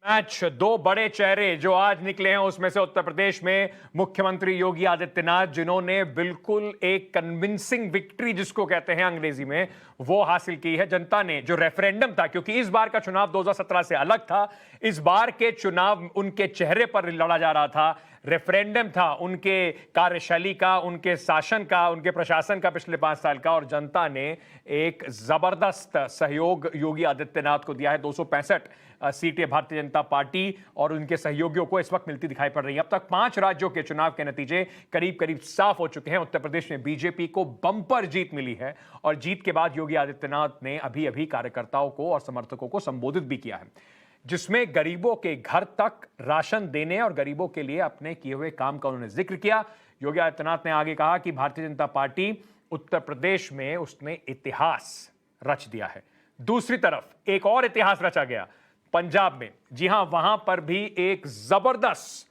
Match दो बड़े चेहरे जो आज निकले हैं उसमें से उत्तर प्रदेश में मुख्यमंत्री योगी आदित्यनाथ, जिन्होंने बिल्कुल एक कन्विंसिंग विक्ट्री जिसको कहते हैं अंग्रेजी में, वो हासिल की है। जनता ने जो रेफरेंडम था, क्योंकि इस बार का चुनाव 2017 से अलग था, इस बार के चुनाव उनके चेहरे पर लड़ा जा रहा था, रेफरेंडम था उनके कार्यशैली का, उनके शासन का, उनके प्रशासन का पिछले 5 साल का, और जनता ने एक जबरदस्त सहयोग योगी आदित्यनाथ को दिया है। 265 सीटें भारतीय जनता पार्टी और उनके सहयोगियों को इस वक्त मिलती दिखाई पड़ रही है। अब तक 5 राज्यों के चुनाव के नतीजे करीब करीब साफ हो चुके हैं। उत्तर प्रदेश में बीजेपी को बंपर जीत मिली है और जीत के बाद योगी आदित्यनाथ ने अभी अभी कार्यकर्ताओं को और समर्थकों को संबोधित भी किया है, जिसमें गरीबों के घर तक राशन देने और गरीबों के लिए अपने किए हुए काम का उन्होंने जिक्र किया। योगी आदित्यनाथ ने आगे कहा कि भारतीय जनता पार्टी उत्तर प्रदेश में उसने इतिहास रच दिया है। दूसरी तरफ एक और इतिहास रचा गया पंजाब में। जी हां, वहां पर भी एक जबरदस्त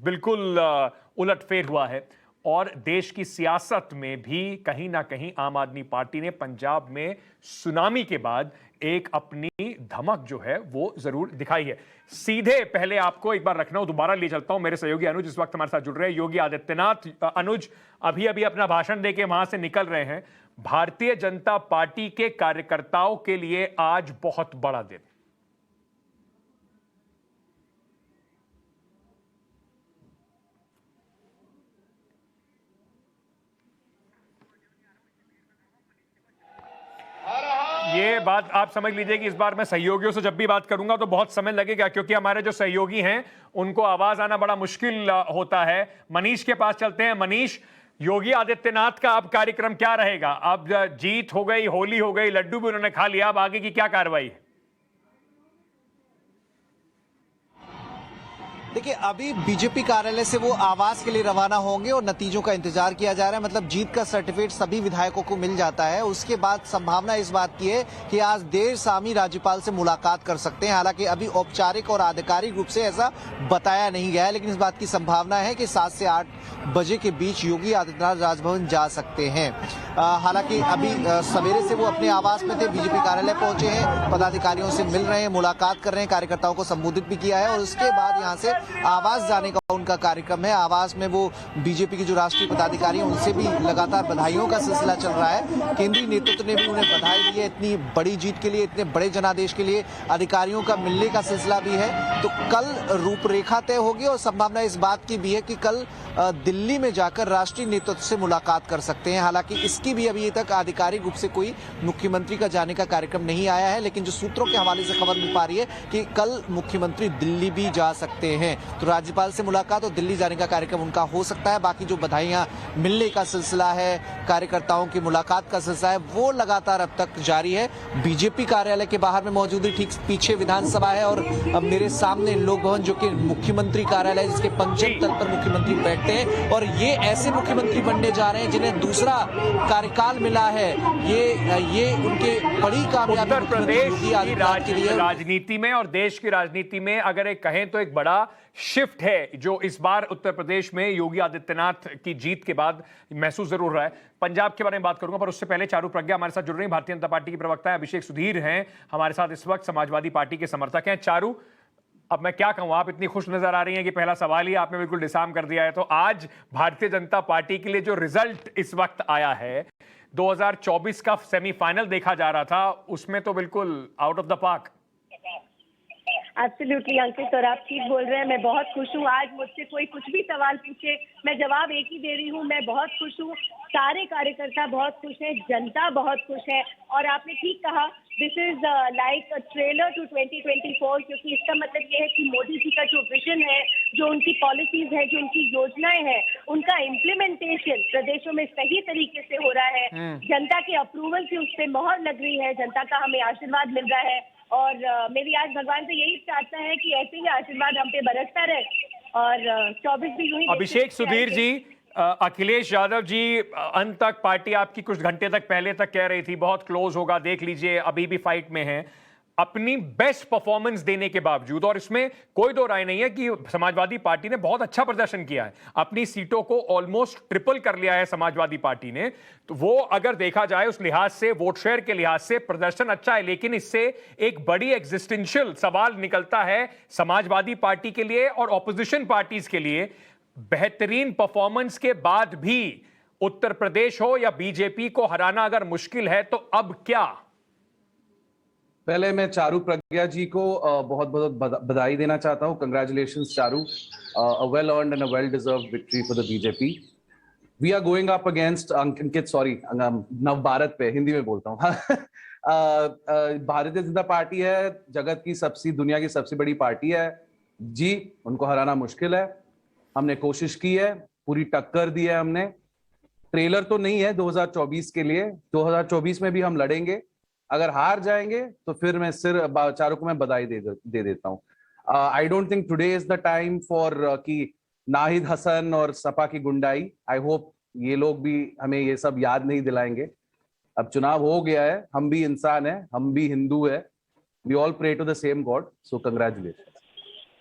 बिल्कुल उलटफेर हुआ है और देश की सियासत में भी कहीं ना कहीं आम आदमी पार्टी ने पंजाब में सुनामी के बाद एक अपनी धमक जो है वो जरूर दिखाई है। सीधे पहले आपको एक बार लखनऊ दोबारा ले चलता हूं। मेरे सहयोगी अनुज इस वक्त हमारे साथ जुड़ रहे हैं। योगी आदित्यनाथ, अनुज अभी अभी अपना भाषण देके वहां से निकल रहे हैं। भारतीय जनता पार्टी के कार्यकर्ताओं के लिए आज बहुत बड़ा दिन। ये बात आप समझ लीजिए कि इस बार मैं सहयोगियों से जब भी बात करूंगा तो बहुत समय लगेगा, क्योंकि हमारे जो सहयोगी हैं उनको आवाज आना बड़ा मुश्किल होता है। मनीष के पास चलते हैं। मनीष, योगी आदित्यनाथ का अब कार्यक्रम क्या रहेगा? अब जीत हो गई, होली हो गई, लड्डू भी उन्होंने खा लिया, अब आगे की क्या कार्रवाई है? देखिए, अभी बीजेपी कार्यालय से वो आवास के लिए रवाना होंगे और नतीजों का इंतजार किया जा रहा है। मतलब जीत का सर्टिफिकेट सभी विधायकों को मिल जाता है। उसके बाद संभावना इस बात की है कि आज देर शाम ही राज्यपाल से मुलाकात कर सकते हैं। हालांकि अभी औपचारिक और आधिकारिक रूप से ऐसा बताया नहीं गया है, लेकिन इस बात की संभावना है कि 7 से 8 बजे के बीच योगी आदित्यनाथ राजभवन जा सकते हैं। हालांकि अभी सवेरे से वो अपने आवास में थे, बीजेपी कार्यालय पहुंचे हैं, पदाधिकारियों से मिल रहे हैं, मुलाकात कर रहे हैं, कार्यकर्ताओं को संबोधित भी किया है और उसके बाद यहाँ से आवास जाने का उनका कार्यक्रम है। आवास में वो बीजेपी के जो राष्ट्रीय पदाधिकारी हैं उनसे भी लगातार बधाइयों का सिलसिला चल रहा है। केंद्रीय नेतृत्व ने भी उन्हें बधाई दी है इतनी बड़ी जीत के लिए, इतने बड़े जनादेश के लिए। अधिकारियों का मिलने का सिलसिला भी है। तो कल रूपरेखा तय होगी और संभावना इस बात की भी है कि कल दिल्ली में जाकर राष्ट्रीय नेतृत्व से मुलाकात कर सकते हैं। हालांकि इसकी भी अभी तक आधिकारिक रूप से कोई मुख्यमंत्री का जाने का कार्यक्रम नहीं आया है, लेकिन जो सूत्रों के हवाले से खबर मिल पा रही है कि कल मुख्यमंत्री दिल्ली भी जा सकते हैं। तो राज्यपाल से मुलाकात और दिल्ली जाने का कार्यक्रम उनका हो सकता है। बाकी जो बधाइयां मिलने का सिलसिला है, कार्यकर्ताओं की मुलाकात का सिलसिला है, वो लगातार अब तक जारी है। बीजेपी कार्यालय के बाहर में मौजूद है, ठीक पीछे विधानसभा है और अब मेरे सामने लोक भवन जो कि मुख्यमंत्री कार्यालय है, जिसके पंचम तल पर मुख्यमंत्री बैठते हैं और ये ऐसे मुख्यमंत्री बनने जा रहे हैं जिन्हें दूसरा कार्यकाल मिला है। ये उनके बड़ी कामयाबी उत्तर प्रदेश की राजनीति राजनीति में और देश की राजनीति में अगर एक कहें तो एक बड़ा शिफ्ट है जो इस बार उत्तर प्रदेश में योगी आदित्यनाथ की जीत के बाद महसूस जरूर रहा है। पंजाब के बारे में बात करूंगा, पर उससे पहले चारू प्रज्ञा हमारे साथ जुड़ रही हैं। भारतीय जनता पार्टी की प्रवक्ता है अभिषेक सुधीर हैं हमारे साथ इस वक्त, समाजवादी पार्टी के समर्थक हैं। चारू, अब मैं क्या कहूं, आप इतनी खुश नजर आ रही हैं कि पहला सवाल ही आपने बिल्कुल डिसाम कर दिया है। तो आज भारतीय जनता पार्टी के लिए जो रिजल्ट इस वक्त आया है, 2024 का सेमीफाइनल देखा जा रहा था, उसमें तो बिल्कुल out of the park. Absolutely Ankit, और आप ठीक बोल रहे हैं। मैं बहुत खुश हूँ। आज मुझसे कोई कुछ भी सवाल पूछे, मैं जवाब एक ही दे रही हूँ। मैं बहुत खुश हूँ, सारे कार्यकर्ता बहुत खुश हैं, जनता बहुत खुश है। और आपने ठीक कहा, this is like a trailer to 2024, क्योंकि इसका मतलब ये है कि मोदी जी का जो विजन है, जो उनकी पॉलिसीज है, जो उनकी योजनाएं हैं, उनका इम्प्लीमेंटेशन प्रदेशों में सही तरीके से हो रहा है। जनता के अप्रूवल से उस पर मोहर लग रही है, जनता का हमें आशीर्वाद मिल रहा है और मेरी आज भगवान से यही प्रार्थना है कि ऐसे ही आशीर्वाद हम पे बरसता रहे और 24 भी यूं ही। अभिषेक सुधीर जी, अखिलेश यादव जी अंत तक, पार्टी आपकी कुछ घंटे तक पहले तक कह रही थी बहुत क्लोज होगा, देख लीजिए अभी भी फाइट में है। अपनी बेस्ट परफॉर्मेंस देने के बावजूद, और इसमें कोई दो राय नहीं है कि समाजवादी पार्टी ने बहुत अच्छा प्रदर्शन किया है, अपनी सीटों को ऑलमोस्ट ट्रिपल कर लिया है समाजवादी पार्टी ने, तो वो अगर देखा जाए उस लिहाज से, वोट शेयर के लिहाज से प्रदर्शन अच्छा है। लेकिन इससे एक बड़ी एग्जिस्टेंशियल सवाल निकलता है समाजवादी पार्टी के लिए और ऑपोजिशन पार्टीज के लिए, बेहतरीन परफॉर्मेंस के बाद भी उत्तर प्रदेश हो या बीजेपी को हराना अगर मुश्किल है, तो अब क्या? पहले मैं चारू प्रज्ञा जी को बहुत बहुत बधाई देना चाहता हूं। Congratulations Charu, a well earned and a well deserved victory for the BJP. We are going up against Ankit, sorry Nav Bharat पे हिंदी में बोलता हूँ। भारतीय जनता पार्टी है, जगत की दुनिया की सबसे बड़ी पार्टी है जी, उनको हराना मुश्किल है। हमने कोशिश की है, पूरी टक्कर दी है हमने। ट्रेलर तो नहीं है 2024 के लिए, 2024 में भी हम लड़ेंगे। अगर हार जाएंगे तो फिर मैं चारों को मैं बधाई दे देता हूँ। I don't think today is the time for कि नाहिद हसन और सपा की गुंडाई, आई होप ये लोग भी हमें ये सब याद नहीं दिलाएंगे। अब चुनाव हो गया है, हम भी इंसान है, हम भी हिंदू है, we all pray to the same god, so congratulation.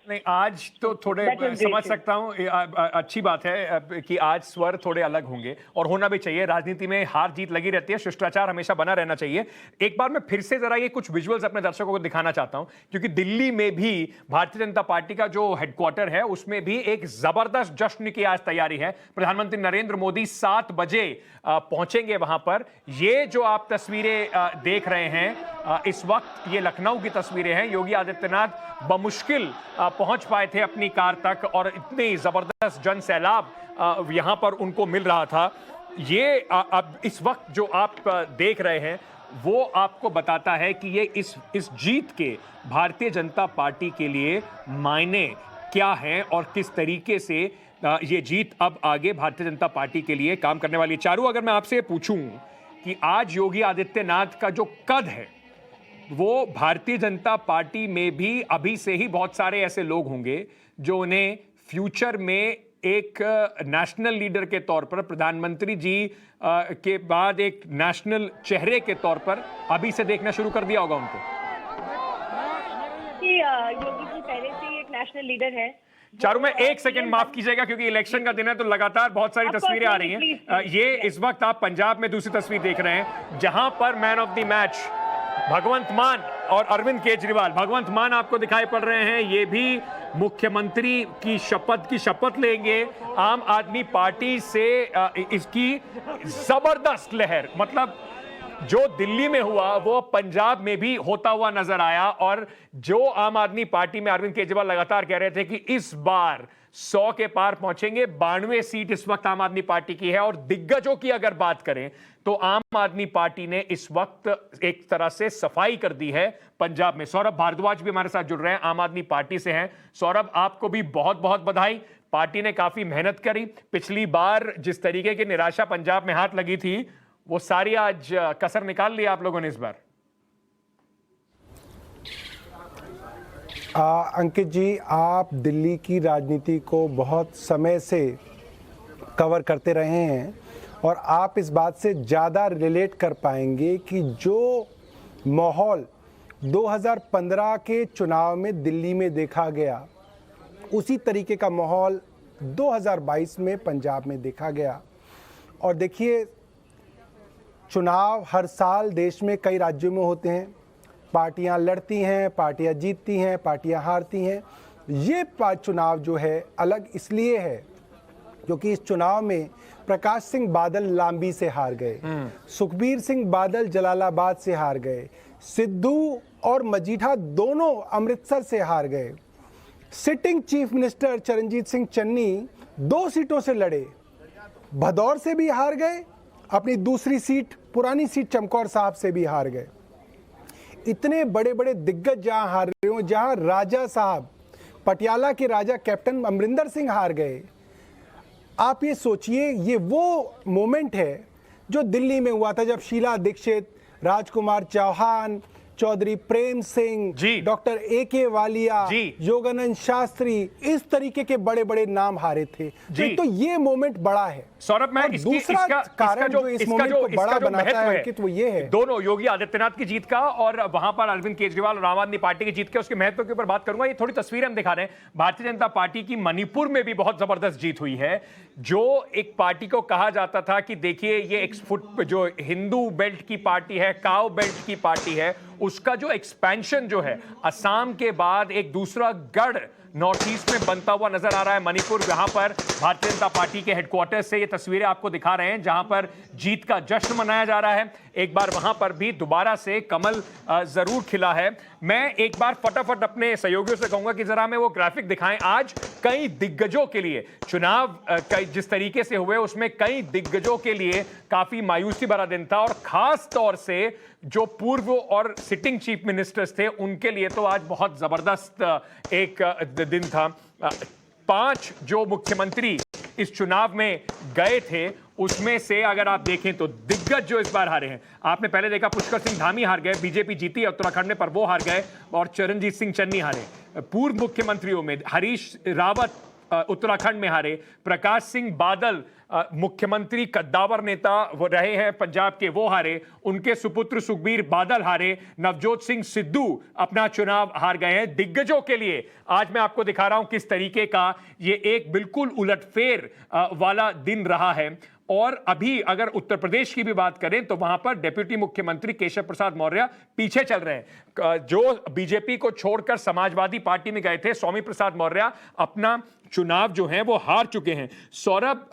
नहीं, आज तो थोड़े समझ सकता हूं, अच्छी बात है कि आज स्वर थोड़े अलग होंगे और होना भी चाहिए। राजनीति में हार जीत लगी रहती है, शिष्टाचार हमेशा बना रहना चाहिए। एक बार मैं फिर से जरा ये कुछ विजुअल्स अपने दर्शकों को दिखाना चाहता हूं, क्योंकि दिल्ली में भी भारतीय जनता पार्टी का जो हेडक्वार्टर है उसमें भी एक जबरदस्त जश्न की आज तैयारी है। प्रधानमंत्री नरेंद्र मोदी 7 बजे पहुंचेंगे वहां पर। ये जो आप तस्वीरें देख रहे हैं इस वक्त, ये लखनऊ की तस्वीरें हैं। योगी आदित्यनाथ बमुश्किल पहुंच पाए थे अपनी कार तक और इतनी जबरदस्त जन सैलाब यहां पर उनको मिल रहा था। ये अब इस वक्त जो आप देख रहे हैं वो आपको बताता है कि ये इस जीत के भारतीय जनता पार्टी के लिए मायने क्या हैं और किस तरीके से ये जीत अब आगे भारतीय जनता पार्टी के लिए काम करने वाली है। चारू, अगर मैं आपसे पूछूं कि आज योगी आदित्यनाथ का जो कद है, वो भारतीय जनता पार्टी में भी अभी से ही बहुत सारे ऐसे लोग होंगे जो उन्हें फ्यूचर में एक नेशनल लीडर के तौर पर, प्रधानमंत्री जी के बाद एक नेशनल चेहरे के तौर पर अभी से देखना शुरू कर दिया होगा उनको। योगी जी पहले से ही एक नेशनल लीडर है। चारू, मैं एक सेकंड माफ कीजिएगा क्योंकि इलेक्शन का दिन है तो लगातार बहुत सारी तस्वीरें आ रही हैं। ये इस वक्त आप पंजाब में दूसरी तस्वीर देख रहे हैं जहां पर मैन ऑफ द मैच भगवंत मान और अरविंद केजरीवाल, भगवंत मान आपको दिखाई पड़ रहे हैं। ये भी मुख्यमंत्री की शपथ लेंगे। आम आदमी पार्टी से इसकी जबरदस्त लहर, मतलब जो दिल्ली में हुआ वो पंजाब में भी होता हुआ नजर आया। और जो आम आदमी पार्टी में अरविंद केजरीवाल लगातार कह रहे थे कि इस बार 100 के पार पहुंचेंगे, 92 सीट इस वक्त आम आदमी पार्टी की है। और दिग्गजों की अगर बात करें तो आम आदमी पार्टी ने इस वक्त एक तरह से सफाई कर दी है पंजाब में। सौरभ भारद्वाज भी हमारे साथ जुड़ रहे हैं, आम आदमी पार्टी से हैं। सौरभ, आपको भी बहुत बहुत बधाई। पार्टी ने काफी मेहनत करी। पिछली बार जिस तरीके की निराशा पंजाब में हाथ लगी थी वो सारी आज कसर निकाल लिया आप लोगों ने इस बार। अंकित जी, आप दिल्ली की राजनीति को बहुत समय से कवर करते रहे हैं और आप इस बात से ज़्यादा रिलेट कर पाएंगे कि जो माहौल 2015 के चुनाव में दिल्ली में देखा गया, उसी तरीके का माहौल 2022 में पंजाब में देखा गया। और देखिए, चुनाव हर साल देश में कई राज्यों में होते हैं, पार्टियां लड़ती हैं, पार्टियां जीतती हैं, पार्टियां हारती हैं। ये चुनाव जो है अलग इसलिए है क्योंकि इस चुनाव में प्रकाश सिंह बादल लांबी से हार गए, सुखबीर सिंह बादल जलालाबाद से हार गए, सिद्धू और मजीठा दोनों अमृतसर से हार गए, sitting chief minister Charanjit Singh Channi 2 सीटों से लड़े, भदौर से भी हार गए, अपनी दूसरी सीट पुरानी सीट चमकौर साहब से भी हार गए। इतने बड़े बड़े दिग्गज जहां हार रहे हो, जहां राजा साहब, पटियाला के राजा कैप्टन अमरिंदर सिंह हार गए, आप ये सोचिए, ये वो मोमेंट है जो दिल्ली में हुआ था जब शीला दीक्षित, राजकुमार चौहान, चौधरी प्रेम सिंह, जी। डॉक्टर AK वालिया, जी। योगानंद शास्त्री, इस तरीके के बड़े बड़े नाम हारे थे। जी। तो ये मोमेंट बड़ा है। सौरभ, मैं और इसकी दूसरा कारण जो इस मोमेंट को बड़ा बनाता है अंकित, वो ये है दोनों योगी आदित्यनाथ की जीत का और वहां पर अरविंद केजरीवाल और आम आदमी पार्टी की जीत के उसके महत्व के ऊपर बात करूंगा। ये थोड़ी तस्वीरें हम दिखा रहे हैं। भारतीय जनता पार्टी की मणिपुर में भी बहुत जबरदस्त जीत हुई है। जो एक पार्टी को कहा जाता था कि देखिए ये जो हिंदू बेल्ट की पार्टी है, काव बेल्ट की पार्टी है, उसका जो एक्सपेंशन जो है असम के बाद एक दूसरा गढ़ नॉर्थ ईस्ट में बनता हुआ नजर आ रहा है मणिपुर। यहां पर भारतीय जनता पार्टी के हेडक्वार्टर से ये तस्वीरें आपको दिखा रहे हैं जहां पर जीत का जश्न मनाया जा रहा है। एक बार वहां पर भी दोबारा से कमल जरूर खिला है। मैं एक बार फटाफट अपने सहयोगियों से कहूंगा कि जरा हमें वो ग्राफिक दिखाएं। आज कई दिग्गजों के लिए चुनाव जिस तरीके से हुए उसमें कई दिग्गजों के लिए काफी मायूसी भरा दिन था और खास तौर से जो पूर्व और सिटिंग चीफ मिनिस्टर्स थे उनके लिए तो आज बहुत जबरदस्त एक दिन था। 5 जो मुख्यमंत्री इस चुनाव में गए थे उसमें से अगर आप देखें तो दिग्गज जो इस बार हारे हैं, आपने पहले देखा पुष्कर सिंह धामी हार गए, बीजेपी जीती उत्तराखंड में पर वो हार गए, और चरणजीत सिंह चन्नी हारे। पूर्व मुख्यमंत्रियों में हरीश रावत उत्तराखंड में हारे, प्रकाश सिंह बादल मुख्यमंत्री कद्दावर नेता वो रहे हैं पंजाब के, वो हारे, उनके सुपुत्र सुखबीर बादल हारे, नवजोत सिंह सिद्धू अपना चुनाव हार गए हैं। दिग्गजों के लिए आज मैं आपको दिखा रहा हूं किस तरीके का ये एक बिल्कुल उलटफेर वाला दिन रहा है। और अभी अगर उत्तर प्रदेश की भी बात करें तो वहां पर डिप्टी मुख्यमंत्री केशव प्रसाद मौर्य पीछे चल रहे हैं। जो बीजेपी को छोड़कर समाजवादी पार्टी में गए थे, स्वामी प्रसाद मौर्य अपना चुनाव जो है वो हार चुके हैं। सौरभ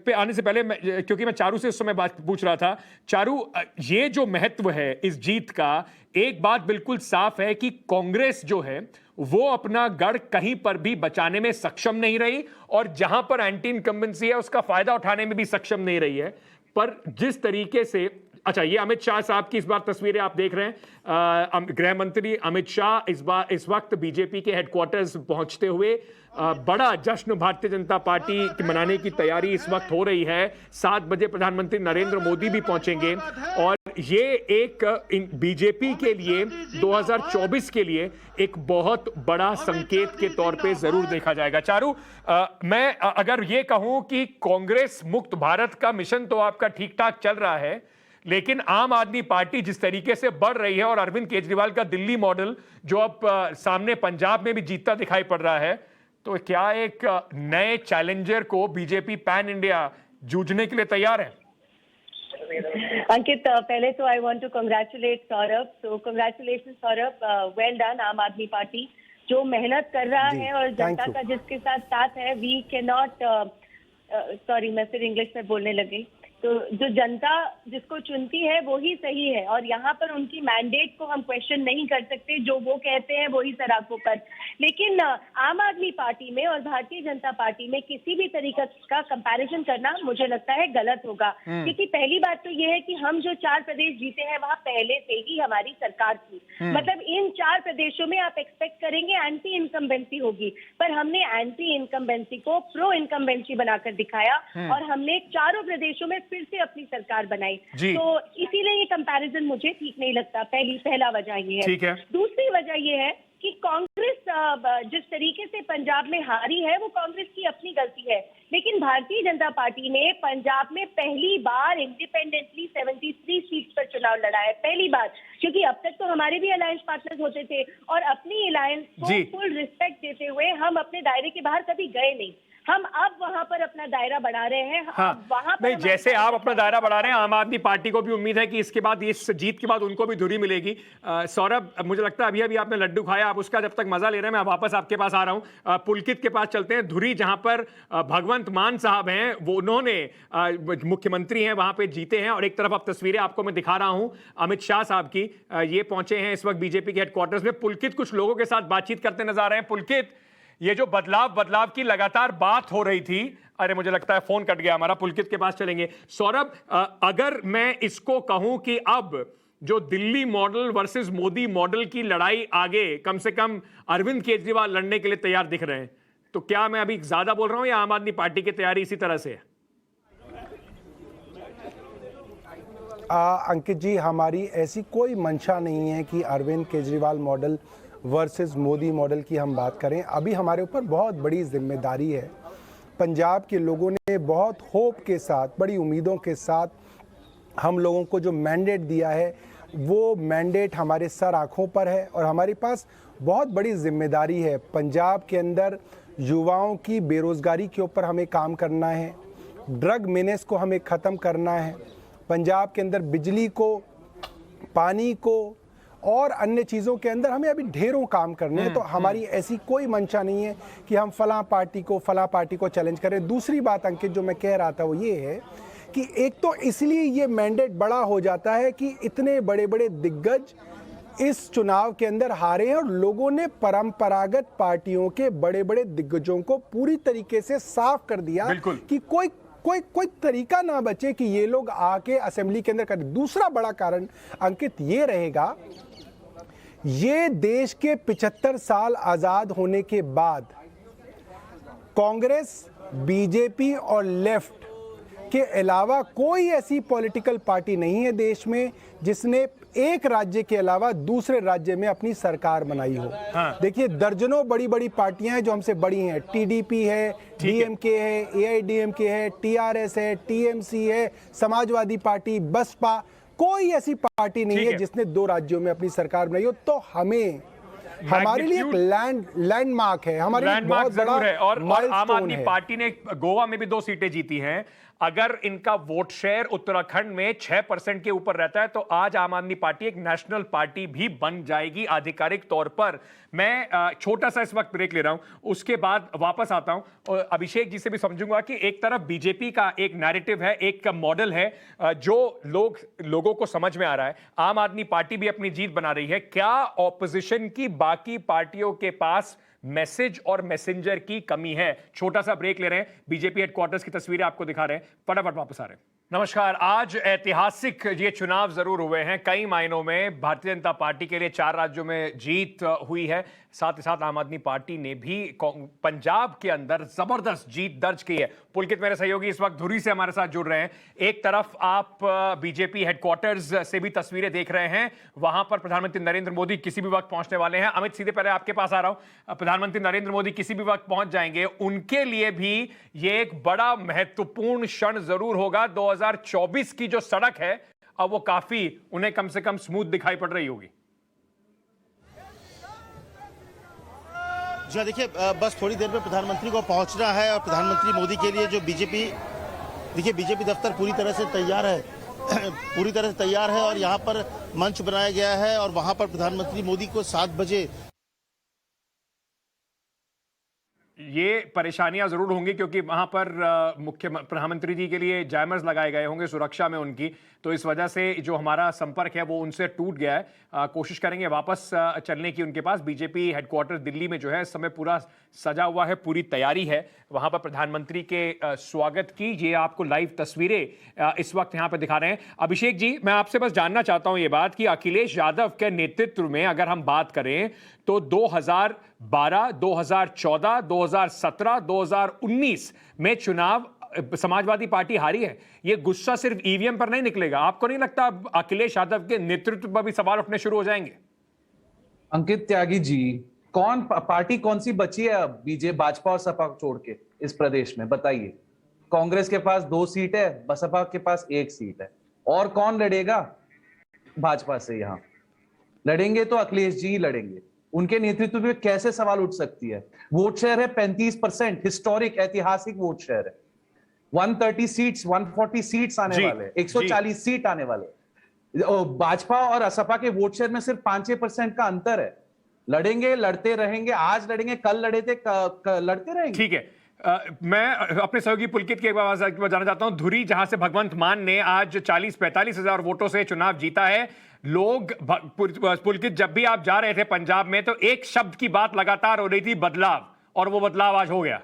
पे आने से पहले क्योंकि मैं चारू से इस समय बात पूछ रहा था, चारू ये जो महत्व है इस जीत का, एक बात बिल्कुल साफ है कि कांग्रेस जो है वो अपना गढ़ कहीं पर भी बचाने में सक्षम नहीं रही और जहां पर एंटी इनकम्बेंसी है उसका फायदा उठाने में भी सक्षम नहीं रही है। पर जिस तरीके से, अच्छा ये अमित शाह साहब की इस बार तस्वीरें आप देख रहे हैं, गृह मंत्री अमित शाह इस वक्त बीजेपी के हेडक्वार्टर्स पहुंचते हुए बड़ा जश्न भारतीय जनता पार्टी की मनाने की तैयारी इस वक्त हो रही है। 7 बजे प्रधानमंत्री नरेंद्र मोदी भी पहुंचेंगे और ये एक बीजेपी के लिए 2024 के लिए एक बहुत बड़ा संकेत के तौर पे जरूर देखा जाएगा। चारू, मैं अगर ये कहूं कि कांग्रेस मुक्त भारत का मिशन तो आपका ठीक ठाक चल रहा है, लेकिन आम आदमी पार्टी जिस तरीके से बढ़ रही है और अरविंद केजरीवाल का दिल्ली मॉडल जो अब सामने पंजाब में भी जीतता दिखाई पड़ रहा है, तो क्या एक नए चैलेंजर को बीजेपी पैन इंडिया जूझने के लिए तैयार है? अंकित, पहले तो I want to congratulate Saurabh. So congratulation Saurabh, well done. Aam Aadmi party जो मेहनत कर रहा है और जनता का जिसके साथ है, वी कैन नॉट, सॉरी मैं फिर इंग्लिश में बोलने लगी, तो जो जनता जिसको चुनती है वो ही सही है और यहाँ पर उनकी मैंडेट को हम क्वेश्चन नहीं कर सकते, जो वो कहते हैं वो ही सराखों पर। लेकिन आम आदमी पार्टी में और भारतीय जनता पार्टी में किसी भी तरीके का कंपैरिजन करना मुझे लगता है गलत होगा, क्योंकि पहली बात तो ये है कि हम जो 4 प्रदेश जीते हैं वहाँ पहले से ही हमारी सरकार थी। मतलब इन 4 प्रदेशों में आप एक्सपेक्ट करेंगे एंटी इनकम्बेंसी होगी, पर हमने एंटी इनकम्बेंसी को प्रो इनकम्बेंसी बनाकर दिखाया और हमने चारों प्रदेशों में फिर से अपनी सरकार बनाई। तो इसीलिए ये कंपैरिजन मुझे ठीक नहीं लगता। पहला वजह ये है। दूसरी वजह ये है कि कांग्रेस जिस तरीके से पंजाब में हारी है वो कांग्रेस की अपनी गलती है, लेकिन भारतीय जनता पार्टी ने पंजाब में पहली बार इंडिपेंडेंटली 73 सीट पर चुनाव लड़ा है, पहली बार। क्योंकि अब तक तो हमारे भी अलायंस पार्टनर्स होते थे और अपनी अलायंस को फुल रिस्पेक्ट देते हुए हम अपने दायरे के बाहर कभी गए नहीं। हम अब वहां पर अपना दायरा बढ़ा रहे हैं। हाँ, वहां पर नहीं, जैसे आप अपना दायरा बढ़ा रहे हैं, आम आदमी पार्टी को भी उम्मीद है कि इसके बाद, इस जीत के बाद उनको भी धुरी मिलेगी। सौरभ, मुझे लगता है अभी आपने लड्डू खाया, आप उसका जब तक मजा ले रहे हैं, मैं वापस आपके पास आ रहा हूं। पुलकित के पास चलते हैं। धुरी जहां पर भगवंत मान साहब हैं, वो उन्होंने मुख्यमंत्री हैं, वहां पे जीते हैं। और एक तरफ आप तस्वीरें आपको मैं दिखा रहा हूं अमित शाह साहब की, ये पहुंचे हैं इस वक्त बीजेपी के हेडक्वार्टर्स में। पुलकित कुछ लोगों के साथ बातचीत करते नजर आ रहे हैं। पुलकित, ये जो बदलाव की लगातार बात हो रही थी, अरे मुझे लगता है फोन कट गया हमारा, पुलकित के पास चलेंगे। सौरभ, अगर मैं इसको कहूं कि अब जो Delhi model versus Modi model की लड़ाई आगे कम से कम अरविंद केजरीवाल लड़ने के लिए तैयार दिख रहे हैं, तो क्या मैं अभी ज्यादा बोल रहा हूं या आम आदमी पार्टी की तैयारी इसी तरह से है? अंकित जी, हमारी ऐसी कोई मंशा नहीं है कि Arvind Kejriwal model versus Modi model की हम बात करें। अभी हमारे ऊपर बहुत बड़ी जिम्मेदारी है। पंजाब के लोगों ने बहुत होप के साथ, बड़ी उम्मीदों के साथ हम लोगों को जो मैंडेट दिया है, वो मैंडेट हमारे सर आँखों पर है और हमारे पास बहुत बड़ी जिम्मेदारी है। पंजाब के अंदर युवाओं की बेरोज़गारी के ऊपर हमें काम करना है, ड्रग मेनेस को हमें ख़त्म करना है, पंजाब के अंदर बिजली को, पानी को और अन्य चीज़ों के अंदर हमें अभी ढेरों काम करने हैं। तो हमारी ऐसी कोई मंशा नहीं है कि हम फलां पार्टी को चैलेंज करें। दूसरी बात अंकित जो मैं कह रहा था वो ये है कि एक तो इसलिए ये मैंडेट बड़ा हो जाता है कि इतने बड़े बड़े दिग्गज इस चुनाव के अंदर हारे हैं और लोगों ने परंपरागत पार्टियों के बड़े बड़े दिग्गजों को पूरी तरीके से साफ कर दिया कि कोई तरीका ना बचे कि ये लोग आके असेंबली के अंदर करें। दूसरा बड़ा कारण अंकित ये रहेगा, ये देश के 75 साल आजाद होने के बाद कांग्रेस, बीजेपी और लेफ्ट के अलावा कोई ऐसी पॉलिटिकल पार्टी नहीं है देश में जिसने एक राज्य के अलावा दूसरे राज्य में अपनी सरकार बनाई हो। हाँ। देखिए, दर्जनों बड़ी बड़ी पार्टियां हैं जो हमसे बड़ी हैं। टीडीपी है, डीएमके है, एआईडीएमके है, टीआरएस है, टीएमसी है, समाजवादी पार्टी, बसपा, कोई ऐसी पार्टी नहीं है जिसने 2 राज्यों में अपनी सरकार बनाई हो। तो हमारे लिए एक लैंडमार्क है, हमारे लिए बहुत बड़ा है। और आम आदमी पार्टी ने गोवा में भी 2 सीटें जीती हैं। अगर इनका वोट शेयर उत्तराखंड में 6% के ऊपर रहता है तो आज आम आदमी पार्टी एक नेशनल पार्टी भी बन जाएगी आधिकारिक तौर पर। मैं छोटा सा इस वक्त ब्रेक ले रहा हूं, उसके बाद वापस आता हूं और अभिषेक जी से भी समझूंगा कि एक तरफ बीजेपी का एक नैरेटिव है, एक मॉडल है जो लोगों को समझ में आ रहा है। आम आदमी पार्टी भी अपनी जीत बना रही है। क्या ऑपोजिशन की बाकी पार्टियों के पास मैसेज और मैसेंजर की कमी है? छोटा सा ब्रेक ले रहे हैं, बीजेपी हेडक्वार्टर्स की तस्वीरें आपको दिखा रहे हैं, फटाफट वापस आ रहे हैं। नमस्कार। आज ऐतिहासिक ये चुनाव जरूर हुए हैं, कई मायनों में भारतीय जनता पार्टी के लिए 4 राज्यों में जीत हुई है। साथ ही साथ आम आदमी पार्टी ने भी पंजाब के अंदर जबरदस्त जीत दर्ज की है। पुलकित मेरे सहयोगी इस वक्त धुरी से हमारे साथ जुड़ रहे हैं। एक तरफ आप बीजेपी हेडक्वार्टर्स से भी तस्वीरें देख रहे हैं, वहां पर प्रधानमंत्री नरेंद्र मोदी किसी भी वक्त पहुंचने वाले हैं। अमित, सीधे पहले आपके पास आ रहा हूं। प्रधानमंत्री नरेंद्र मोदी किसी भी वक्त पहुंच जाएंगे, उनके लिए भी ये एक बड़ा महत्वपूर्ण क्षण जरूर होगा। 2024 की जो सड़क है अब वो काफी उन्हें कम से कम स्मूथ दिखाई पड़ रही होगी। जी देखिए, बस थोड़ी देर में प्रधानमंत्री को पहुंचना है और प्रधानमंत्री मोदी के लिए जो बीजेपी दफ्तर पूरी तरह से तैयार है पूरी तरह से तैयार है और यहाँ पर मंच बनाया गया है और वहाँ पर प्रधानमंत्री मोदी को 7 बजे ये परेशानियां जरूर होंगी क्योंकि वहां पर मुख्य प्रधानमंत्री जी के लिए जैमर्स लगाए गए होंगे सुरक्षा में उनकी, तो इस वजह से जो हमारा संपर्क है वो उनसे टूट गया है। कोशिश करेंगे वापस चलने की उनके पास। बीजेपी हेडक्वार्टर दिल्ली में जो है इस समय पूरा सजा हुआ है, पूरी तैयारी है वहां पर प्रधानमंत्री के स्वागत की। ये आपको लाइव तस्वीरें इस वक्त यहाँ पे दिखा रहे हैं। अभिषेक जी, मैं आपसे बस जानना चाहता हूं ये बात कि अखिलेश यादव के नेतृत्व में अगर हम बात करें तो 2012, 2014, 2017, 2019 में चुनाव समाजवादी पार्टी हारी है। ये गुस्सा सिर्फ ईवीएम पर नहीं निकलेगा, आपको नहीं लगता अब अखिलेश यादव के नेतृत्व पर भी सवाल उठने शुरू हो जाएंगे? अंकित त्यागी जी, पार्टी कौन सी बची है अब बीजेपी, भाजपा और सपा को छोड़ के इस प्रदेश में? बताइए। कांग्रेस के पास 2 सीट है, बसपा के पास 1 सीट है, और कौन लड़ेगा भाजपा से? यहाँ लड़ेंगे तो अखिलेश जी लड़ेंगे। उनके नेतृत्व में कैसे सवाल उठ सकती है? वोट शेयर है 35%, हिस्टोरिक ऐतिहासिक वोट शेयर है। 130 सीट्स, 140 सीट्स आने वाले, 140 सीट आने वाले। भाजपा और असपा के वोट शेयर में सिर्फ 5% का अंतर है। लड़ेंगे, लड़ते रहेंगे, आज लड़ेंगे, कल लड़े थे, लड़ते रहेंगे। ठीक है। मैं अपने सहयोगी पुलकित की एक बात जानना चाहता हूं। धुरी, जहां से भगवंत मान ने आज 40-45 हजार वोटों से चुनाव जीता है। लोग, पुलकित, जब भी आप जा रहे थे पंजाब में तो एक शब्द की बात लगातार हो रही थी, बदलाव, और वो बदलाव आज हो गया।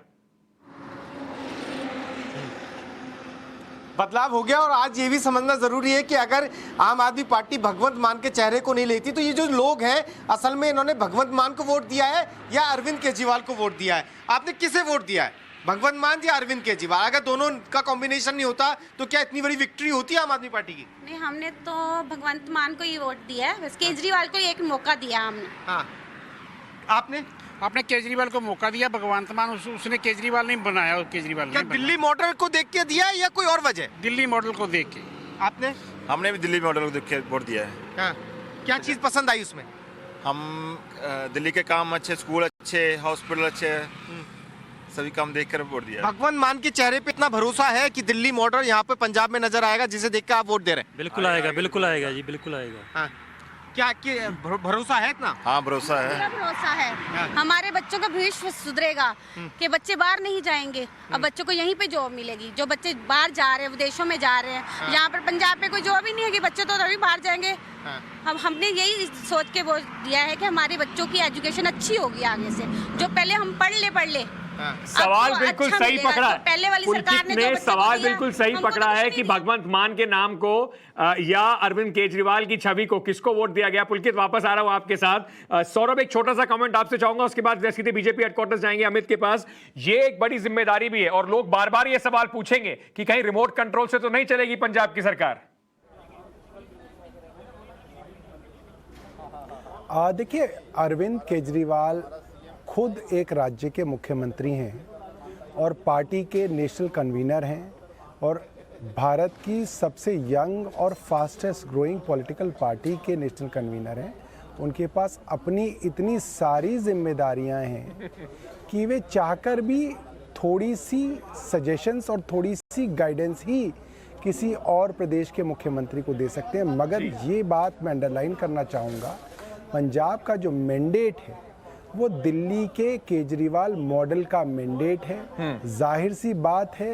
बदलाव हो गया और आज ये भी समझना जरूरी है कि अगर आम आदमी पार्टी भगवंत मान के चेहरे को नहीं लेती तो ये जो लोग हैं असल में इन्होंने भगवंत मान को वोट दिया है या अरविंद केजरीवाल को वोट दिया है? आपने किसे वोट दिया है? भगवंत मान या अरविंद केजरीवाल, अगर दोनों का कॉम्बिनेशन नहीं होता तो क्या इतनी बड़ी विक्ट्री होती है आम आदमी पार्टी की? नहीं, हमने तो भगवंत मान को ही वोट दिया है, बस केजरीवाल को एक मौका दिया हमने। हाँ, आपने केजरीवाल को मौका दिया, भगवंत मान उसने केजरीवाल नहीं बनाया, केजरीवाल क्या दिल्ली मॉडल को देख के दिया या कोई और वजह? दिल्ली मॉडल को देख के। आपने? हमने भी दिल्ली मॉडल को देख के वोट दिया है। हाँ, क्या चीज पसंद आई उसमें? हम दिल्ली के काम अच्छे, स्कूल अच्छे, हॉस्पिटल अच्छे, सभी काम देखकर वोट दिया। भगवंत मान के चेहरे पे इतना भरोसा है कि दिल्ली मॉडल यहाँ पे पंजाब में नजर आएगा, जिसे देख के आप वोट दे रहे हैं? बिल्कुल आएगा, बिल्कुल आएगा जी, बिल्कुल आएगा। हाँ, क्या भरोसा है इतना? हाँ, भरोसा है। पूरा भरोसा है। हमारे बच्चों का भविष्य सुधरेगा कि बच्चे बाहर नहीं जाएंगे, अब बच्चों को यहीं पे जॉब मिलेगी। जो बच्चे बाहर जा रहे हैं, विदेशों में जा रहे हैं, यहाँ पर पंजाब में कोई जॉब ही नहीं है कि बच्चे तो तभी बाहर जाएंगे। हमने यही सोच के वो दिया है कि हमारे बच्चों की एजुकेशन अच्छी होगी आगे से, जो पहले हम पढ़ ले। सवाल बिल्कुल सही पकड़ा है। पहले वाली सरकार ने सवाल बिल्कुल सही पकड़ा है कि भगवंत मान के नाम को या अरविंद केजरीवाल की छवि को किसको वोट दिया गया। पुलकित, वापस आ रहा हूं आपके साथ। सौरभ, एक छोटा सा कमेंट आपसे चाहूंगा, उसके बाद सीधे बीजेपी हेडक्वार्टर्स जाएंगे अमित के पास। ये एक बड़ी जिम्मेदारी भी है और लोग बार बार ये सवाल पूछेंगे कि कहीं रिमोट कंट्रोल से तो नहीं चलेगी पंजाब की सरकार। देखिए, अरविंद केजरीवाल खुद एक राज्य के मुख्यमंत्री हैं और पार्टी के नेशनल कन्वीनर हैं और भारत की सबसे यंग और फास्टेस्ट ग्रोइंग पॉलिटिकल पार्टी के नेशनल कन्वीनर हैं। उनके पास अपनी इतनी सारी जिम्मेदारियां हैं कि वे चाहकर भी थोड़ी सी सजेशंस और थोड़ी सी गाइडेंस ही किसी और प्रदेश के मुख्यमंत्री को दे सकते हैं। मगर ये बात मैं अंडरलाइन करना चाहूँगा, पंजाब का जो मैंडेट है वो दिल्ली के केजरीवाल मॉडल का मैंडेट है। जाहिर सी बात है,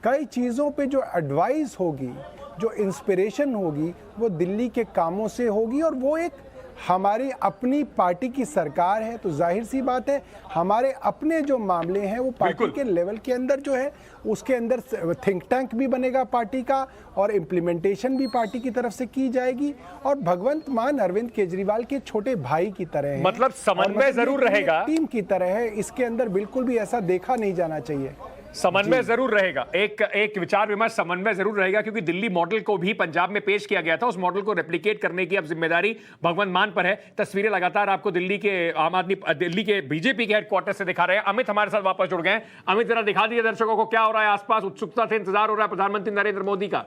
कई चीज़ों पे जो एडवाइस होगी, जो इंस्पिरेशन होगी, वो दिल्ली के कामों से होगी और वो एक हमारी अपनी पार्टी की सरकार है, तो जाहिर सी बात है हमारे अपने जो मामले हैं वो पार्टी के लेवल के अंदर जो है उसके अंदर थिंक टैंक भी बनेगा पार्टी का और इम्प्लीमेंटेशन भी पार्टी की तरफ से की जाएगी। और भगवंत मान अरविंद केजरीवाल के छोटे भाई की तरह है, मतलब समन्वय जरूर रहेगा, टीम की तरह है। इसके अंदर बिल्कुल भी ऐसा देखा नहीं जाना चाहिए। समन्वय जरूर रहेगा, एक विचार विमर्श समन्वय जरूर रहेगा, क्योंकि दिल्ली मॉडल को भी पंजाब में पेश किया गया था। उस मॉडल को रेप्लिकेट करने की अब जिम्मेदारी भगवंत मान पर है। तस्वीरें लगातार आपको दिल्ली के बीजेपी के हेडक्वार्टर से दिखा रहे हैं। अमित हमारे साथ वापस जुड़ गए हैं। अमित, जरा दिखा दीजिए दर्शकों को क्या हो रहा है आसपास। उत्सुकता से इंतजार हो रहा है प्रधानमंत्री नरेंद्र मोदी का।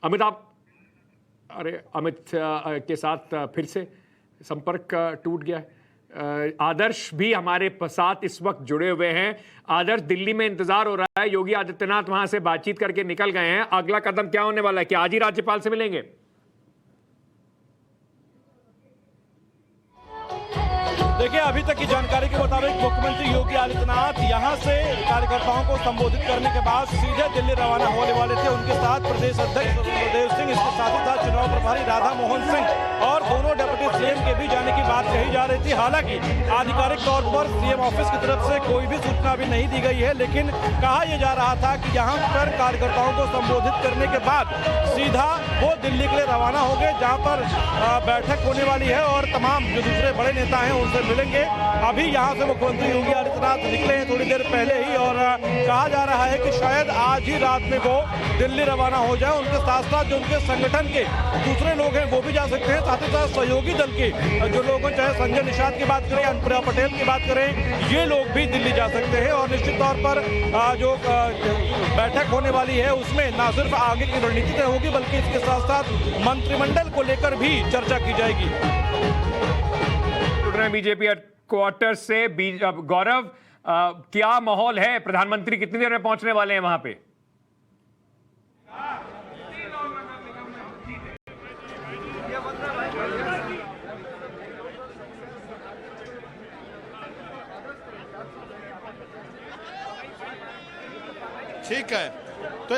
अमित, अमित के साथ फिर से संपर्क टूट गया है। आदर्श भी हमारे साथ इस वक्त जुड़े हुए हैं। आदर्श, दिल्ली में इंतजार हो रहा है, योगी आदित्यनाथ वहां से बातचीत करके निकल गए हैं। अगला कदम क्या होने वाला है? क्या आज ही राज्यपाल से मिलेंगे? देखिए, अभी तक की जानकारी के मुताबिक मुख्यमंत्री योगी आदित्यनाथ यहां से कार्यकर्ताओं को संबोधित करने के बाद सीधे दिल्ली रवाना होने वाले थे। उनके साथ प्रदेश अध्यक्ष बलदेव सिंह, इसके साथ ही साथ चुनाव प्रभारी राधा मोहन सिंह और दोनों डिप्टी सीएम के भी जाने की बात कही जा रही थी। हालांकि आधिकारिक तौर पर सीएम ऑफिस की तरफ से कोई भी सूचना भी नहीं दी गई है, लेकिन कहा यह जा रहा था कि यहाँ पर कार्यकर्ताओं को संबोधित करने के बाद सीधा वो दिल्ली के लिए रवाना हो गए, जहाँ पर बैठक होने वाली है और तमाम जो दूसरे बड़े नेता हैं उनसे मिलेंगे। अभी यहाँ से मुख्यमंत्री योगी आदित्यनाथ निकले हैं थोड़ी देर पहले ही और कहा जा रहा है कि शायद आज ही रात में वो दिल्ली रवाना हो जाए। उनके साथ साथ जो उनके संगठन के दूसरे लोग हैं वो भी जा सकते हैं, साथ ही साथ सहयोगी दल के जो लोग हैं, चाहे संजय निषाद की बात करें, अनुप्रिया पटेल की बात करें, ये लोग भी दिल्ली जा सकते हैं। और निश्चित तौर पर जो बैठक होने वाली है उसमें न सिर्फ आगे की रणनीति तय होगी, बल्कि इसके साथ साथ मंत्रिमंडल को लेकर भी चर्चा की जाएगी। बीजेपी हेडक्वार्टर से गौरव, क्या माहौल है? प्रधानमंत्री कितनी देर में पहुंचने वाले हैं वहां पे? ठीक है, तो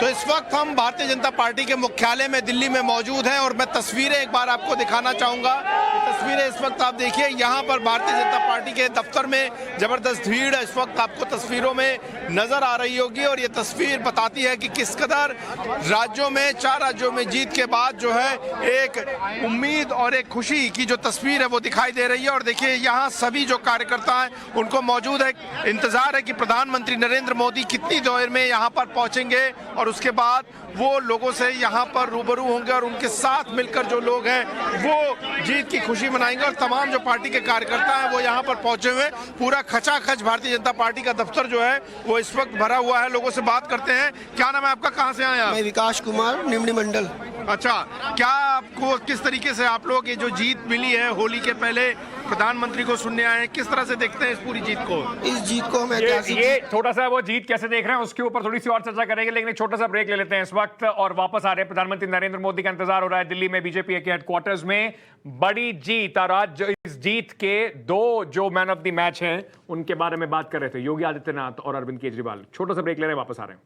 तो इस वक्त हम भारतीय जनता पार्टी के मुख्यालय में दिल्ली में मौजूद हैं और मैं तस्वीरें एक बार आपको दिखाना चाहूंगा। ये तस्वीरें इस वक्त आप देखिए, यहाँ पर भारतीय जनता पार्टी के दफ्तर में जबरदस्त भीड़ इस वक्त आपको तस्वीरों में नजर आ रही होगी और ये तस्वीर बताती है कि किस कदर राज्यों में, 4 राज्यों में जीत के बाद जो है एक उम्मीद और एक खुशी की जो तस्वीर है वो दिखाई दे रही है। और देखिए यहाँ सभी जो कार्यकर्ता हैं उनको मौजूद है, इंतजार है कि प्रधानमंत्री नरेंद्र मोदी कितनी देर में यहाँ पर पहुंचेंगे और उसके बाद वो लोगों से यहाँ पर रूबरू होंगे और उनके साथ मिलकर जो लोग हैं वो जीत की खुशी मनाएंगे। और तमाम जो पार्टी के कार्यकर्ता हैं वो यहाँ पर पहुंचे हुए, पूरा खचाखच भारतीय जनता पार्टी का दफ्तर जो है वो इस वक्त भरा हुआ है। लोगों से बात करते हैं। क्या नाम है आपका, कहाँ से आए आप? मैं विकास कुमार, निम्न मंडल। अच्छा, क्या आपको किस तरीके से आप लोग ये जो जीत मिली है, होली के पहले प्रधानमंत्री को सुनने आए हैं, किस तरह से देखते हैं इस पूरी जीत को? इस जीत को हम ये थोड़ा सा वो जीत कैसे देख रहे हैं उसके ऊपर थोड़ी सी और चर्चा करेंगे, लेकिन एक छोटा सा ब्रेक ले लेते हैं इस वक्त और वापस आ रहे हैं। प्रधानमंत्री नरेंद्र मोदी का इंतजार हो रहा है दिल्ली में बीजेपी के हेडक्वार्टर्स में। बड़ी जीत, और आज इस जीत के 2 जो मैन ऑफ द मैच हैं उनके बारे में बात कर रहे थे, योगी आदित्यनाथ और अरविंद केजरीवाल। छोटा सा ब्रेक ले रहे हैं, वापस आ रहे हैं।